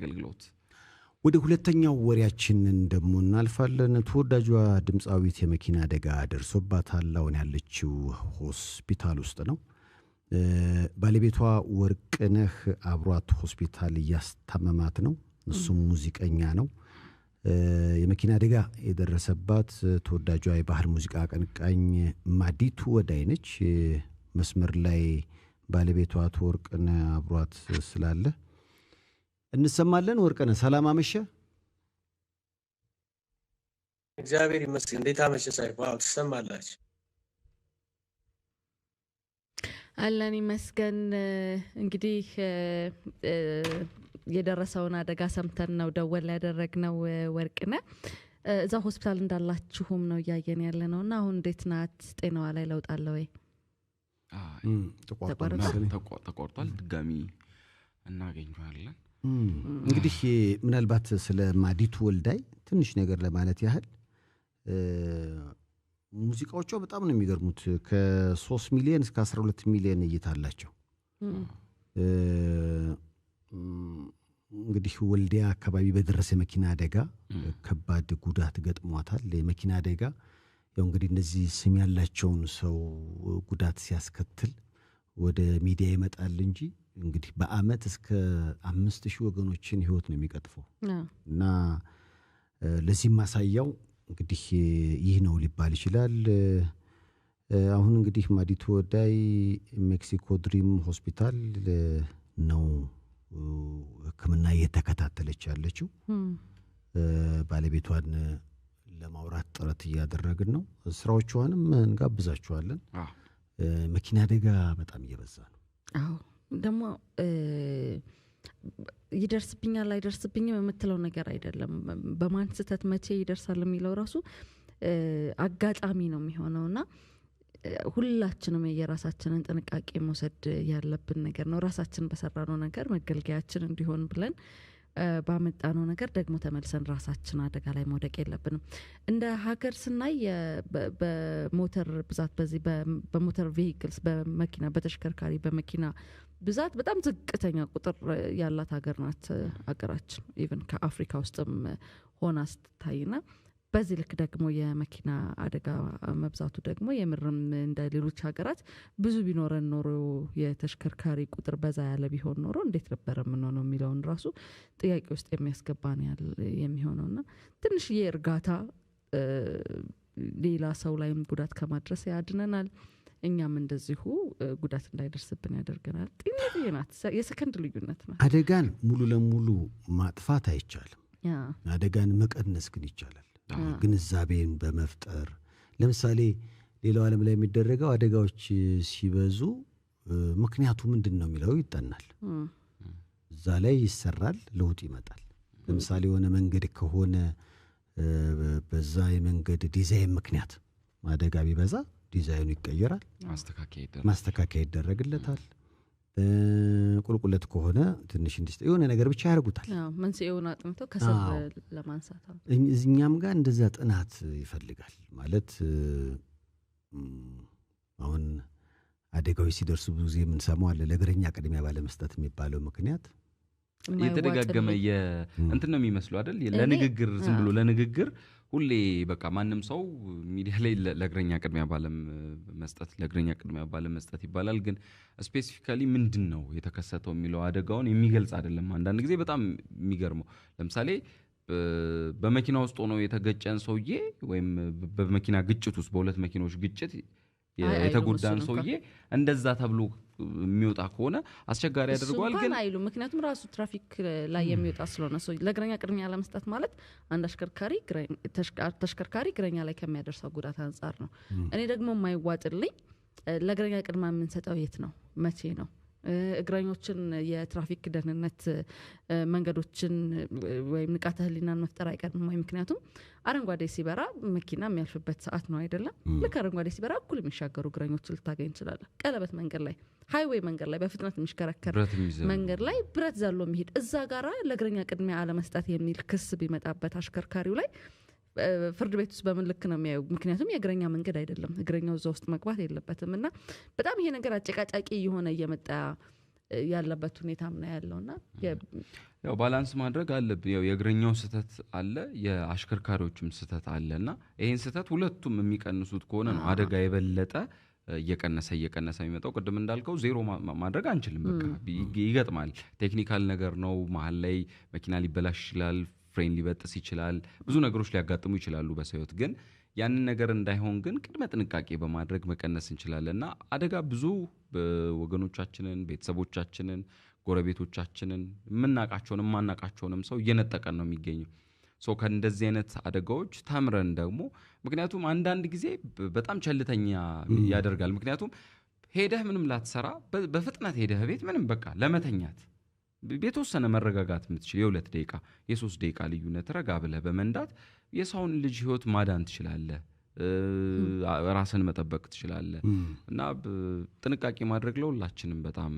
አገልግሎት ወደ ሁለተኛው ወሬያችን ደሞ እናልፋለን። ተወዳጇ ድምጻዊት የመኪና አደጋ ደርሶባታል። አሁን ያለችው ሆስፒታል ውስጥ ነው። ባለቤቷ ወርቅነህ አብሯት ሆስፒታል እያስታመማት ነው። እሱም ሙዚቀኛ ነው። የመኪና አደጋ የደረሰባት ተወዳጇ የባህል ሙዚቃ አቀንቃኝ ማዲቱ ወዳይ ነች። መስመር ላይ ባለቤቷ ወርቅነህ አብሯት ስላለ እንሰማለን። ወርቅነህ ሰላም አመሸ? እግዚአብሔር ይመስገን። እንዴት አመሸ ሳይባ? ትሰማላችሁ? አለን ይመስገን። እንግዲህ የደረሰውን አደጋ ሰምተን ነው ደወል ያደረግነው። ወርቅነህ እዛ ሆስፒታል እንዳላችሁም ነው ያየን ያለነውና አሁን እንዴት ናት? ጤናዋ ላይ ለውጥ አለ ወይ? ተቆርጧል። ድጋሚ እናገኘዋለን። እንግዲህ ምናልባት ስለ ማዲቱ ወልዳይ ትንሽ ነገር ለማለት ያህል ሙዚቃዎቿ በጣም ነው የሚገርሙት። ከ3 ሚሊዮን እስከ 12 ሚሊዮን እይታ አላቸው። እንግዲህ ወልዲያ አካባቢ በደረሰ መኪና አደጋ ከባድ ጉዳት ገጥሟታል። የመኪና አደጋ ያው እንግዲህ እነዚህ ስም ያላቸውን ሰው ጉዳት ሲያስከትል ወደ ሚዲያ ይመጣል እንጂ እንግዲህ በአመት እስከ 5000 ወገኖችን ህይወት ነው የሚቀጥፈው እና ለዚህ ማሳያው እንግዲህ ይህ ነው ሊባል ይችላል። አሁን እንግዲህ ማዲቱ ወዳይ ሜክሲኮ ድሪም ሆስፒታል ነው ሕክምና እየተከታተለች ያለችው። ባለቤቷን ለማውራት ጥረት እያደረግን ነው። ስራዎቿንም እንጋብዛችኋለን። መኪና አደጋ በጣም እየበዛ ነው። አዎ ደግሞ ይደርስብኛል አይደርስብኝም የምትለው ነገር አይደለም። በማን ስህተት መቼ ይደርሳል የሚለው ራሱ አጋጣሚ ነው የሚሆነውና ሁላችንም የራሳችንን ጥንቃቄ መውሰድ ያለብን ነገር ነው። ራሳችን በሰራነው ነገር መገልገያችን እንዲሆን ብለን ባመጣነው ነገር ደግሞ ተመልሰን ራሳችን አደጋ ላይ መውደቅ የለብንም። እንደ ሀገር ስናይ በሞተር ብዛት በዚህ በሞተር ቬሂክልስ በመኪና በተሽከርካሪ በመኪና ብዛት በጣም ዝቅተኛ ቁጥር ያላት ሀገር ናት ሀገራችን። ኢቭን ከአፍሪካ ውስጥም ሆና ስትታይና በዚህ ልክ ደግሞ የመኪና አደጋ መብዛቱ ደግሞ የምርም እንደ ሌሎች ሀገራት ብዙ ቢኖረን ኖሮ የተሽከርካሪ ቁጥር በዛ ያለ ቢሆን ኖሮ እንዴት ነበር የምንሆነው የሚለውን ራሱ ጥያቄ ውስጥ የሚያስገባ ነው የሚሆነውና ትንሽዬ እርጋታ ሌላ ሰው ላይም ጉዳት ከማድረስ ያድነናል። እኛም እንደዚሁ ጉዳት እንዳይደርስብን ያደርገናል። ጥቂት ናት፣ የሰከንድ ልዩነት ናት። አደጋን ሙሉ ለሙሉ ማጥፋት አይቻልም። አደጋን መቀነስ ግን ይቻላል። ግንዛቤን በመፍጠር ለምሳሌ ሌላው ዓለም ላይ የሚደረገው አደጋዎች ሲበዙ ምክንያቱ ምንድነው የሚለው ይጠናል። እዛ ላይ ይሰራል፣ ለውጥ ይመጣል። ለምሳሌ የሆነ መንገድ ከሆነ በዛ የመንገድ ዲዛይን ምክንያት አደጋ ቢበዛ ዲዛይኑ ይቀየራል፣ ማስተካከያ ይደረግለታል። ቁልቁለት ከሆነ ትንሽ የሆነ ነገር ብቻ ያደርጉታል። መንስኤውን አጥንተው ከሰር ለማንሳት እኛም ጋር እንደዛ ጥናት ይፈልጋል። ማለት አሁን አደጋዎች ሲደርሱ ብዙ ጊዜ የምንሰማው አለ ለእግረኛ ቅድሚያ ባለመስጠት የሚባለው ምክንያት የተደጋገመ እንትን ነው የሚመስለው አይደል? ለንግግር ዝም ብሎ ለንግግር ሁሌ በቃ ማንም ሰው ሚዲያ ላይ ለእግረኛ ቅድሚያ ባለመስጠት ይባላል። ግን ስፔሲፊካሊ ምንድነው የተከሰተው የሚለው አደጋውን የሚገልጽ አይደለም። አንዳንድ ጊዜ በጣም የሚገርመው ለምሳሌ በመኪና ውስጥ ሆኖ የተገጨን ሰውዬ ወይም በመኪና ግጭት ውስጥ በሁለት መኪኖች ግጭት የተጎዳን ሰውዬ እንደዛ ተብሎ የሚወጣ ከሆነ አስቸጋሪ ያደርገዋል። ግን አይሉ ምክንያቱም ራሱ ትራፊክ ላይ የሚወጣ ስለሆነ ሰው ለእግረኛ ቅድሚያ ለመስጠት ማለት አንድ ተሽከርካሪ እግረኛ ላይ ከሚያደርሰው ጉዳት አንፃር ነው። እኔ ደግሞ የማይዋጥልኝ ለእግረኛ ቅድሚያ የምንሰጠው የት ነው መቼ ነው? እግረኞችን የትራፊክ ደህንነት መንገዶችን ወይም ንቃተ ህሊናን መፍጠር አይቀርም ወይ? ምክንያቱም አረንጓዴ ሲበራ መኪና የሚያልፍበት ሰዓት ነው አይደለም? ልክ አረንጓዴ ሲበራ እኩል የሚሻገሩ እግረኞችን ልታገኝ ይችላል። ቀለበት መንገድ ላይ ሃይዌይ መንገድ ላይ በፍጥነት የሚሽከረከር መንገድ ላይ ብረት ዘሎ የሚሄድ እዛ ጋራ ለእግረኛ ቅድሚያ አለመስጠት የሚል ክስ ቢመጣበት አሽከርካሪው ላይ ፍርድ ቤት ውስጥ በምን ልክ ነው የሚያዩ? ምክንያቱም የእግረኛ መንገድ አይደለም፣ እግረኛው እዛ ውስጥ መግባት የለበትም። እና በጣም ይሄ ነገር አጨቃጫቂ የሆነ እየመጣ ያለበት ሁኔታም ነው ያለውና ያው ባላንስ ማድረግ አለብን። ያው የእግረኛው ስህተት አለ፣ የአሽከርካሪዎችም ስህተት አለና ይሄን ስህተት ሁለቱም የሚቀንሱት ከሆነ ነው አደጋ የበለጠ እየቀነሰ የሚመጣው። ቅድም እንዳልከው ዜሮ ማድረግ አንችልም። በቃ ይገጥማል። ቴክኒካል ነገር ነው። መሀል ላይ መኪና ሊበላሽ ይችላል፣ ፍሬን ሊበጥስ ይችላል፣ ብዙ ነገሮች ሊያጋጥሙ ይችላሉ በሰው ህይወት። ግን ያንን ነገር እንዳይሆን ግን ቅድመ ጥንቃቄ በማድረግ መቀነስ እንችላለንና አደጋ ብዙ ወገኖቻችንን፣ ቤተሰቦቻችንን፣ ጎረቤቶቻችንን የምናቃቸውንም ማናቃቸውንም ሰው እየነጠቀን ነው የሚገኘው። ከእንደዚህ አይነት አደጋዎች ተምረን ደግሞ ምክንያቱም አንዳንድ ጊዜ በጣም ቸልተኛ ያደርጋል። ምክንያቱም ሄደህ ምንም ላትሰራ በፍጥነት ሄደህ ቤት ምንም በቃ ለመተኛት የተወሰነ መረጋጋት የምትችል የ2 ደቂቃ የ3 ደቂቃ ልዩነት ረጋ ብለህ በመንዳት የሰውን ልጅ ህይወት ማዳን ትችላለህ፣ ራስን መጠበቅ ትችላለህ። እና ጥንቃቄ ማድረግ ለሁላችንም በጣም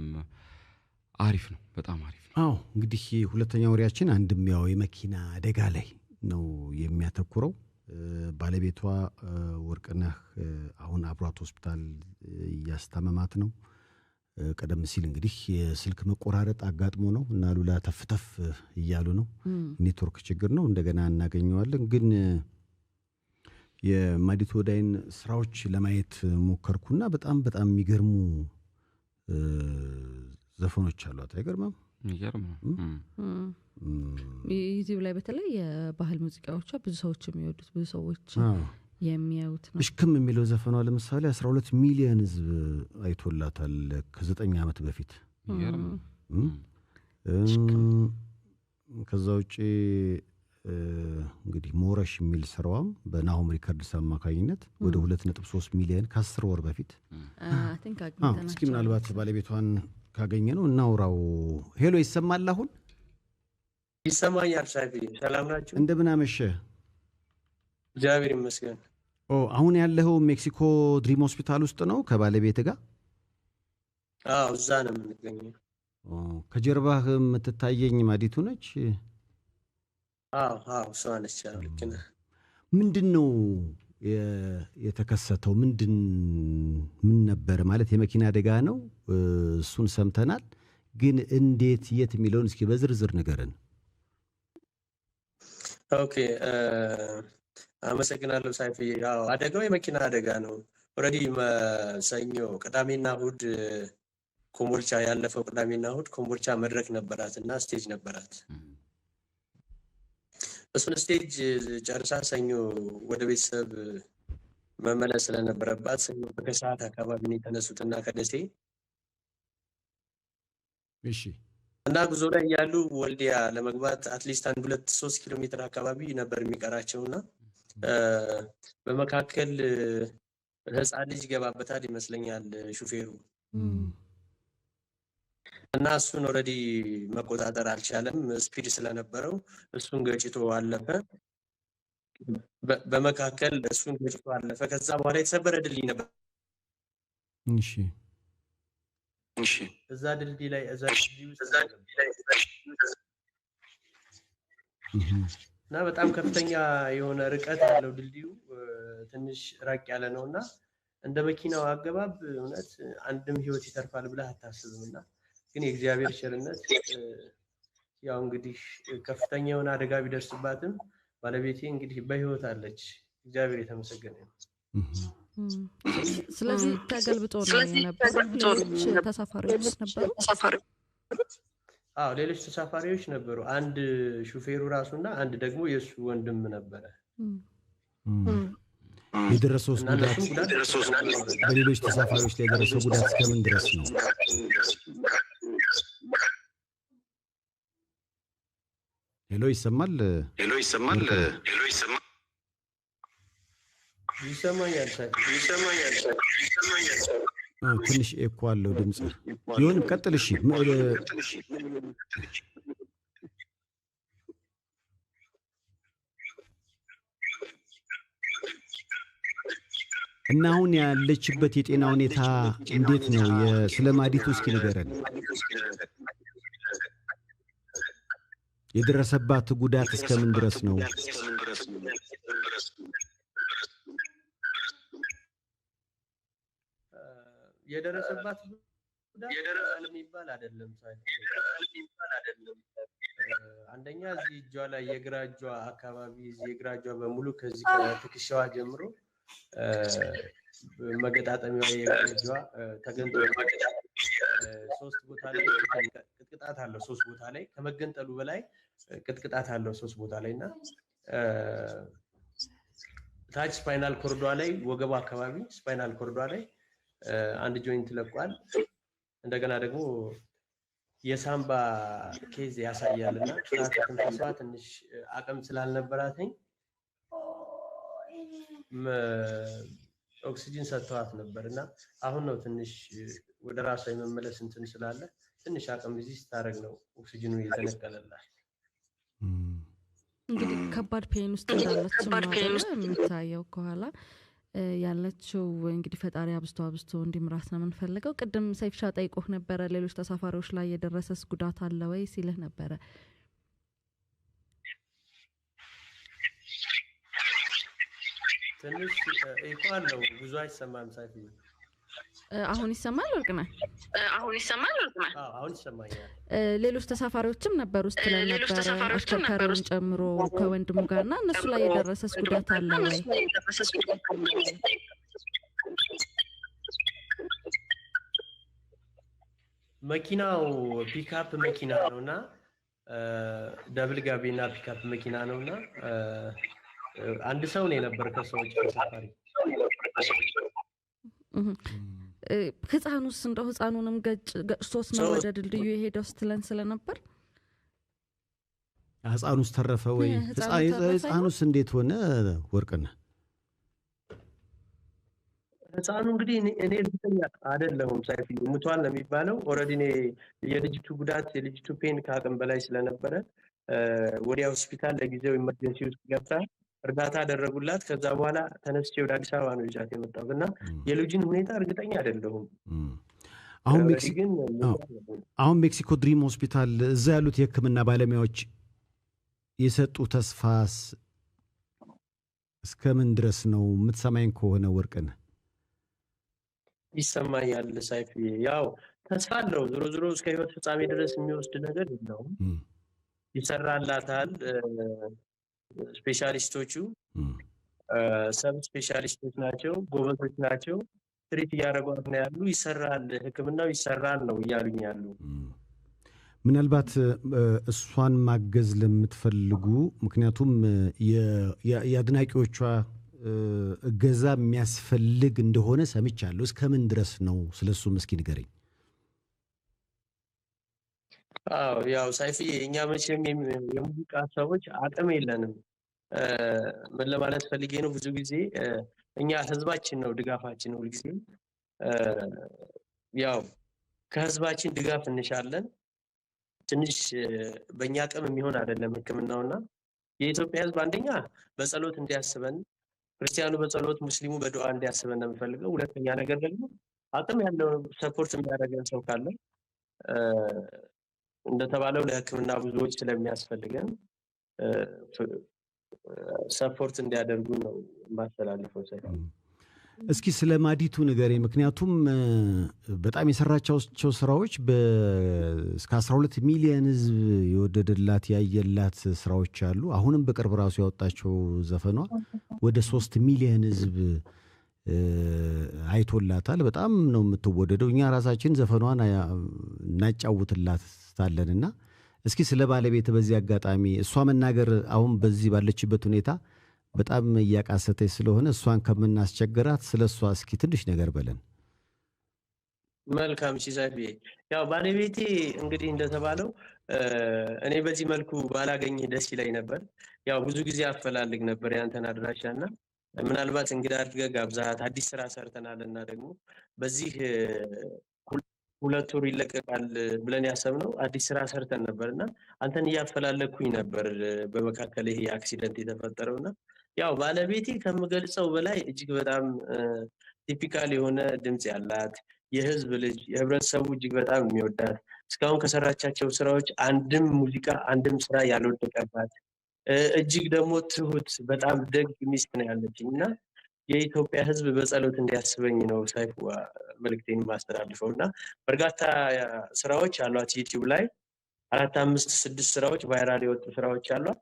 አሪፍ ነው፣ በጣም አሪፍ ነው። አዎ እንግዲህ ሁለተኛው ወሬያችን አንድም ያው የመኪና አደጋ ላይ ነው የሚያተኩረው። ባለቤቷ ወርቅነህ አሁን አብሯት ሆስፒታል እያስታመማት ነው። ቀደም ሲል እንግዲህ የስልክ መቆራረጥ አጋጥሞ ነው እና ሉላ ተፍተፍ እያሉ ነው። ኔትወርክ ችግር ነው፣ እንደገና እናገኘዋለን። ግን የማዲቱ ወዳይን ስራዎች ለማየት ሞከርኩና በጣም የሚገርሙ ዘፈኖች አሏት። አይገርምም? ይገርም ነው። ዩቲዩብ ላይ በተለይ የባህል ሙዚቃዎቿ ብዙ ሰዎች የሚወዱት ብዙ ሰዎች የሚያዩት ነው። እሽክም የሚለው ዘፈኗ ለምሳሌ 12 ሚሊዮን ህዝብ አይቶላታል ከ9 ዓመት በፊት። ይገርም። ከዛ ውጪ እንግዲህ ሞረሽ የሚል ስራዋም በናሆም ሪከርድስ አማካኝነት ወደ 2.3 ሚሊዮን ከ10 ወር በፊት እስኪ ምናልባት ባለቤቷን ካገኘ ነው እናውራው። ሄሎ ይሰማል? አሁን ይሰማኛል። ሳይፊ ሰላም ናችሁ? እንደምን አመሸ? እግዚአብሔር ይመስገን። አሁን ያለው ሜክሲኮ ድሪም ሆስፒታል ውስጥ ነው ከባለቤት ጋር? አዎ እዛ ነው የምንገኘው። ከጀርባህ የምትታየኝ ማዲቱ ነች? አዎ እሷ ነች። ልክ ነህ። ምንድን ነው የተከሰተው? ምን ነበር ማለት? የመኪና አደጋ ነው እሱን ሰምተናል፣ ግን እንዴት የት የሚለውን እስኪ በዝርዝር ንገረን። ኦኬ አመሰግናለሁ ሳይፍዬ። አዎ አደጋው የመኪና አደጋ ነው። ኦልሬዲ ሰኞ ቅዳሜና እሑድ ኮምቦልቻ፣ ያለፈው ቅዳሜና እሑድ ኮምቦልቻ መድረክ ነበራት እና ስቴጅ ነበራት። እሱን ስቴጅ ጨርሳ ሰኞ ወደ ቤተሰብ መመለስ ስለነበረባት ሰኞ ከሰዓት አካባቢ ነው የተነሱትና ከደሴ እና ጉዞ ላይ ያሉ ወልዲያ ለመግባት አትሊስት 1-2-3 ኪሎ ሜትር አካባቢ ነበር የሚቀራቸውና በመካከል ህፃን ልጅ ገባበታል ይመስለኛል ሹፌሩ እና እሱን ኦልሬዲ መቆጣጠር አልቻለም። ስፒድ ስለነበረው እሱን ገጭቶ አለፈ። በመካከል እሱን ገጭቶ አለፈ። ከዛ በኋላ የተሰበረ ድልድይ ነበር። እዛ ድልድይ ላይ እና በጣም ከፍተኛ የሆነ ርቀት ያለው ድልድዩ ትንሽ ራቅ ያለ ነውና እንደ መኪናው አገባብ እውነት አንድም ህይወት ይተርፋል ብለህ አታስብምና ግን የእግዚአብሔር ቸርነት ያው እንግዲህ ከፍተኛ የሆነ አደጋ ቢደርስባትም ባለቤቴ እንግዲህ በህይወት አለች። እግዚአብሔር የተመሰገነ ነው። ስለዚህ ተገልብጦ ነው የነበረው። ሌሎች ተሳፋሪዎች ነበሩ? አዎ ሌሎች ተሳፋሪዎች ነበሩ። አንድ ሹፌሩ ራሱና አንድ ደግሞ የሱ ወንድም ነበረ። የደረሰው ጉዳት በሌሎች ተሳፋሪዎች ላይ የደረሰው ጉዳት እስከምን ድረስ ነው? ሄሎ ይሰማል? ይሰማኛል። ትንሽ ኤኮ አለው ድምጽ። ይሁን ቀጥል። እሺ እና አሁን ያለችበት የጤና ሁኔታ እንዴት ነው? ስለ ማዲቱ እስኪ ንገረን። የደረሰባት ጉዳት እስከምን ድረስ ነው? የደረሰባት ጉዳት የሚባል አይደለም አንደኛ እዚህ እጇ ላይ የግራ እጇ አካባቢ እዚህ የግራ እጇ በሙሉ ከዚህ ከትከሻዋ ጀምሮ መገጣጠሚያው የእጇ ተገንጥሎ ሶስት ቦታ ላይ ቅጥቅጣት አለው ሶስት ቦታ ላይ ከመገንጠሉ በላይ ቅጥቅጣት አለው ሶስት ቦታ ላይና ታች ስፓይናል ኮርዷ ላይ ወገቧ አካባቢ ስፓይናል ኮርዷ ላይ አንድ ጆይንት ለቋል እንደገና ደግሞ የሳምባ ኬዝ ያሳያልና ትንፋሿ ትንሽ አቅም ስላልነበራትኝ ኦክሲጅን ሰጥተዋት ነበርና አሁን ነው ትንሽ ወደ ራሷ የመመለስ እንትን ስላለ ትንሽ አቅም እዚህ ስታረግ ነው ኦክሲጅኑ የተነቀለላት እንግዲህ ከባድ ፔን ውስጥ እንዳለች ነው የሚታየው ከኋላ ያለችው እንግዲህ ፈጣሪ አብስቶ እንዲምራት ነው የምንፈልገው ቅድም ሰይፍሻ ጠይቆህ ነበረ ሌሎች ተሳፋሪዎች ላይ የደረሰስ ጉዳት አለ ወይ ሲልህ ነበረ ትንሽ ኢኳለው ብዙ አይሰማም ሳይፍ አሁን ይሰማል ወርቅነህ አሁን ይሰማኛል ሌሎች ተሳፋሪዎችም ነበር ውስጥ ለነበረ አሽከርካሪውን ጨምሮ ከወንድሙ ጋርና እነሱ ላይ የደረሰስ ጉዳት አለ ወይ መኪናው ፒክአፕ መኪና ነውና ደብል ጋቢና ፒክአፕ መኪና ነውና አንድ ሰው ነው የነበር ከሰዎች ተሳፋሪ ህፃኑስ እንደው ህፃኑንም ገጭቶስ ነው ወደ ድልድዩ የሄደው ስትለን ስለነበር ህፃኑስ ተረፈ ወይ ህፃኑስ እንዴት ሆነ ወርቅነህ ህፃኑ እንግዲህ እኔ እርግጠኛ አይደለሁም ሳይፍ ሙቷል ነው የሚባለው ኦሬዲ እኔ የልጅቱ ጉዳት የልጅቱ ፔን ከአቅም በላይ ስለነበረ ወደ ሆስፒታል ለጊዜው ኢመርጀንሲ ውስጥ ገብታ እርዳታ አደረጉላት ከዛ በኋላ ተነስቼ ወደ አዲስ አበባ ነው ይዛት የመጣሁና የልጅን ሁኔታ እርግጠኛ አይደለሁም አሁን ሜክሲኮ ድሪም ሆስፒታል እዛ ያሉት የህክምና ባለሙያዎች የሰጡ ተስፋስ እስከምን ድረስ ነው የምትሰማኝ ከሆነ ወርቅነህ ይሰማኛል ሳይፍ ያው ተስፋ አለው ዞሮ እስከ ህይወት ፍጻሜ ድረስ የሚወስድ ነገር ነው ይሰራላታል ስፔሻሊስቶቹ ሰብ ስፔሻሊስቶች ናቸው ጎበዞች ናቸው ትሪት ያደርጓት ነው ያሉ ይሰራል ህክምናው ይሰራል ነው እያሉኝ ያሉ ምናልባት እሷን ማገዝ ለምትፈልጉ ምክንያቱም የአድናቂዎቿ እገዛ የሚያስፈልግ እንደሆነ ሰምቻለሁ እስከምን ድረስ ነው ስለሱ እስኪ ንገረኝ ያው ሳይፊ እኛ መቼም የሙዚቃ ሰዎች አቅም የለንም ምን ለማለት ፈልጌ ነው ብዙ ጊዜ እኛ ህዝባችን ነው ድጋፋችን ነው ሁልጊዜ ያው ከህዝባችን ድጋፍ እንሻለን ትንሽ በእኛ አቅም የሚሆን አይደለም ህክምናውና የኢትዮጵያ ህዝብ አንደኛ በጸሎት እንዲያስበን ክርስቲያኑ በጸሎት ሙስሊሙ በዱዓ እንዲያስበን ነው የምፈልገው ሁለተኛ ነገር ደግሞ አቅም ያለው ሰፖርት የሚያደርገን ሰው ካለ እንደተባለው ለህክምና ብዙዎች ስለሚያስፈልገን ሰፖርት እንዲያደርጉ ነው ማስተላለፈው ሳይሆን እስኪ ስለ ማዲቱ ንገረኝ ምክንያቱም በጣም የሰራቻቸው ስራዎች እስከ 12 ሚሊዮን ህዝብ የወደደላት ያየላት ስራዎች አሉ አሁንም በቅርብ ራሱ ያወጣቸው ዘፈኗ ወደ 3 ሚሊዮን ህዝብ አይቶላታል በጣም ነው የምትወደደው እኛ ራሳችን ዘፈኗን እናጫውትላታለንና እስኪ ስለ ባለቤት በዚህ አጋጣሚ እሷ መናገር አሁን በዚህ ባለችበት ሁኔታ በጣም ያቃሰተች ስለሆነ እሷን ከመናስቸገራት ስለሷ እስኪ ትንሽ ነገር በለን መልካም ሲሳይፍ ያው ባለቤቴ እንግዲህ እንደተባለው እኔ በዚህ መልኩ ባላገኝ ደስ ይለኝ ነበር ያው ብዙ ጊዜ አፈላልግ ነበር ያንተን አድራሻና ምናልባት እንግዳ አድርገህ ጋብዛት አዲስ ስራ ሰርተናልና ደግሞ በዚህ ሁለት ወር ይለቀቃል ብለን ያሰብነው አዲስ ስራ ሰርተን ነበርና አንተን ያፈላለኩኝ ነበር በመካከለ ይሄ አክሲደንት የተፈጠረውና ያው ባለቤቴ ከምገልጸው በላይ እጅግ በጣም ቲፒካል የሆነ ድምጽ ያላት የህዝብ ልጅ የህብረተሰቡ እጅግ በጣም የሚወዳት እስካሁን ከሰራቻቸው ስራዎች አንድም ሙዚቃ አንድም ስራ ያልወደቀባት እጅግ ደግሞ ትሁት በጣም ደግ ሚስት ነው ያለችኝና የኢትዮጵያ ሕዝብ በጸሎት እንዲያስበኝ ነው ሰይፉ መልእክቴን ማስተላልፈው እና በርካታ ስራዎች አሏት ዩቲዩብ ላይ 4 5 6 ስራዎች ቫይራል የወጡ ስራዎች አሏት።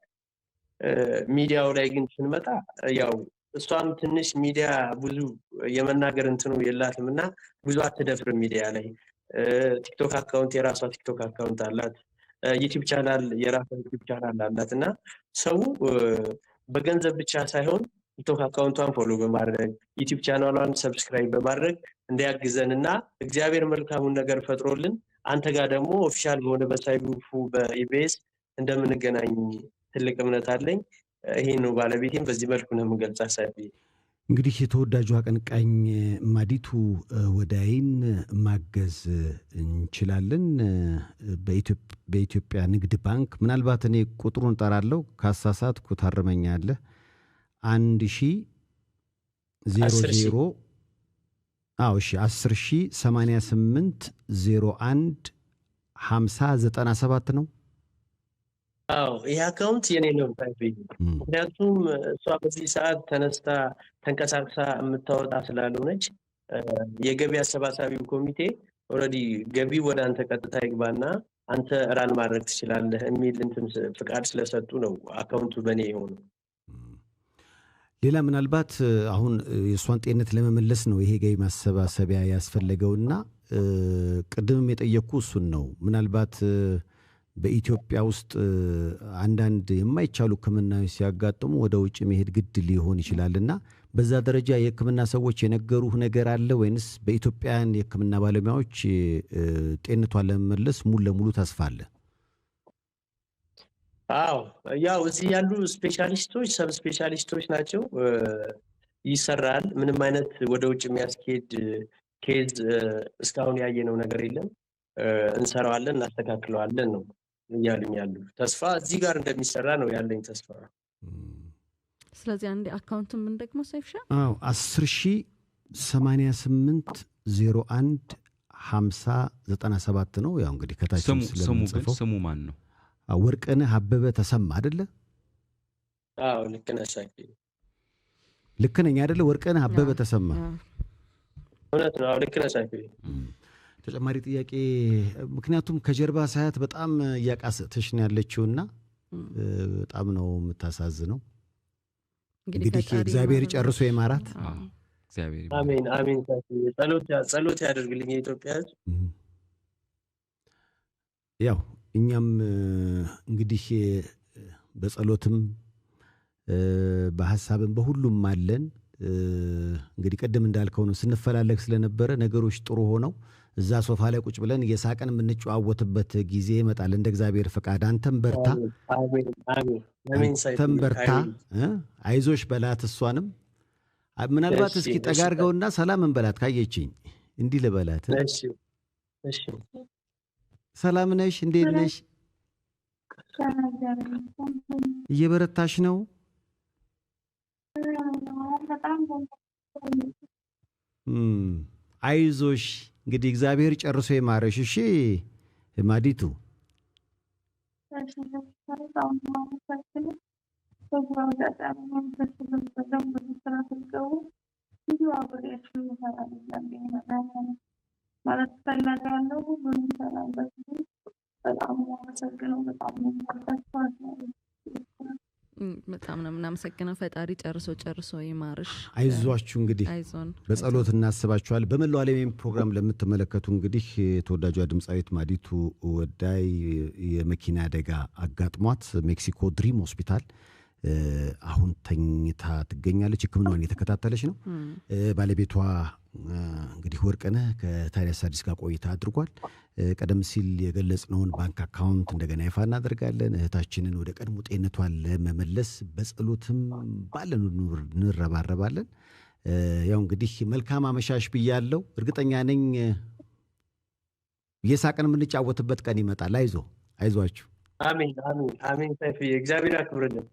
ሚዲያው ላይ ግን ስንመጣ ያው እሷም ትንሽ ሚዲያ ብዙ የመናገር እንትኑ የላትም እና ብዙ አትደፍርም ሚዲያ ላይ። ቲክቶክ አካውንት የራሷ ቲክቶክ አካውንት አላት። ዩቲዩብ ቻናል የራሷ ዩቲዩብ ቻናል አላት እና ሰው በገንዘብ ብቻ ሳይሆን ቲክቶክ አካውንቷን ፎሎ በማድረግ ዩቲዩብ ቻናሏን ሰብስክራይብ በማድረግ እንዲያግዘንና እግዚአብሔር መልካሙን ነገር ፈጥሮልን አንተ ጋር ደግሞ ኦፊሻል በሆነ በሳይፉ በኢቢኤስ እንደምንገናኝ ትልቅ እምነት አለኝ። ይሄን ነው ባለቤቴም በዚህ መልኩ ነው የምገልጻት። ሳይፊ እንግዲህ የተወዳጁ አቀንቃኝ ማዲቱ ወዳይን ማገዝ እንችላለን። በኢትዮጵያ ንግድ ባንክ ምናልባት እኔ ቁጥሩን ጠራለሁ ካሳሳትኩ ታርመኛለህ። 1000 አዎ እሺ 10,088 01 50 97 ነው። አዎ ይሄ አካውንት የኔ ነው ሳይፊ። ምክንያቱም እሷ በዚህ ሰዓት ተነስታ ተንቀሳቅሳ የምታወጣ ስላልሆነች የገቢ አሰባሳቢው ኮሚቴ ኦልሬዲ ገቢ ወደ አንተ ቀጥታ ይግባና አንተ ራን ማድረግ ትችላለህ የሚል እንትን ፍቃድ ስለሰጡ ነው አካውንቱ በኔ የሆነው። ሌላ ምናልባት አሁን የእሷን ጤንነት ለመመለስ ነው ይሄ ገቢ ማሰባሰቢያ ያስፈለገውና ቅድምም የጠየቅኩ እሱን ነው። ምናልባት በኢትዮጵያ ውስጥ አንዳንድ የማይቻሉ ሕክምናዎች ሲያጋጥሙ ወደ ውጭ መሄድ ግድ ሊሆን ይችላልና በዛ ደረጃ የሕክምና ሰዎች የነገሩህ ነገር አለ ወይንስ በኢትዮጵያን የሕክምና ባለሙያዎች ጤንነቷን ለመመለስ ሙሉ ለሙሉ ተስፋ አለ? አዎ ያው እዚህ ያሉ ስፔሻሊስቶች ሰብ ስፔሻሊስቶች ናቸው። ይሰራል። ምንም አይነት ወደ ውጭ የሚያስኬድ ኬዝ እስካሁን ያየነው ነገር የለም። እንሰራዋለን፣ እናስተካክለዋለን ነው እያሉኝ ያሉ። ተስፋ እዚህ ጋር እንደሚሰራ ነው ያለኝ ተስፋ። ስለዚህ አንድ አካውንቱን ምን ደግሞ ሰይፍሻ? አዎ 10,088 01 50 97 ነው። ያው እንግዲህ ከታች ስለምንጽፈው ስሙ ማን ነው? ወርቅነህ አበበ ተሰማ አይደለ? አዎ ልክ ነህ ሳይፊ። ልክ ነኝ አይደለ? ወርቅነህ አበበ ተሰማ እውነት ነው። ልክ ነህ ሳይፊ። ተጨማሪ ጥያቄ? ምክንያቱም ከጀርባ ሳያት በጣም እያቃሰተሽ ነው ያለችውና በጣም ነው የምታሳዝነው። እንግዲህ እግዚአብሔር ጨርሶ ይማራት። እግዚአብሔር አሜን አሜን። ጸሎት ያደርግልኝ የኢትዮጵያ ሕዝብ። ያው እኛም እንግዲህ በጸሎትም በሐሳብም በሁሉም አለን። እንግዲህ ቀደም እንዳልከው ነው ስንፈላለግ ስለነበረ ነገሮች ጥሩ ሆነው እዛ ሶፋ ላይ ቁጭ ብለን እየሳቀን የምንጨዋወትበት ጊዜ ይመጣል እንደ እግዚአብሔር ፈቃድ። አንተም በርታ፣ አንተም በርታ፣ አይዞሽ በላት። እሷንም ምናልባት እስኪ ጠጋ አድርገውና ሰላም እንበላት። ካየችኝ እንዲህ ልበላት። ሰላም ነሽ? እንዴት ነሽ? እየበረታሽ ነው? አይዞሽ እንግዲህ እግዚአብሔር ጨርሶ ይማረሽ። እሺ ማዲቱ ማለት ፈለጋለሁ በጣም አመሰግናለሁ። በጣም ነው የምናመሰግነው። ፈጣሪ ጨርሶ ይማርሽ። አይዟችሁ እንግዲህ አይዞን፣ በጸሎት እናስባችኋል። በመላው ዓለም ፕሮግራም ለምትመለከቱ እንግዲህ ተወዳጇ ድምፃዊት ማዲቱ ወዳይ የመኪና አደጋ አጋጥሟት ሜክሲኮ ድሪም ሆስፒታል አሁን ተኝታ ትገኛለች። ሕክምናዋን እየተከታተለች ነው። ባለቤቷ እንግዲህ ወርቅነህ ከታዲያስ አዲስ ጋር ቆይታ አድርጓል። ቀደም ሲል የገለጽነውን ባንክ አካውንት እንደገና ይፋ እናደርጋለን። እህታችንን ወደ ቀድሞ ጤንነቷን ለመመለስ በጸሎትም ባለን እንረባረባለን። ያው እንግዲህ መልካም አመሻሽ ብያለሁ። እርግጠኛ ነኝ እየሳቅን የምንጫወትበት ቀን ይመጣል። አይዟችሁ። አሜን አሜን አሜን። ሰይፍዬ እግዚአብሔር ያክብርልን።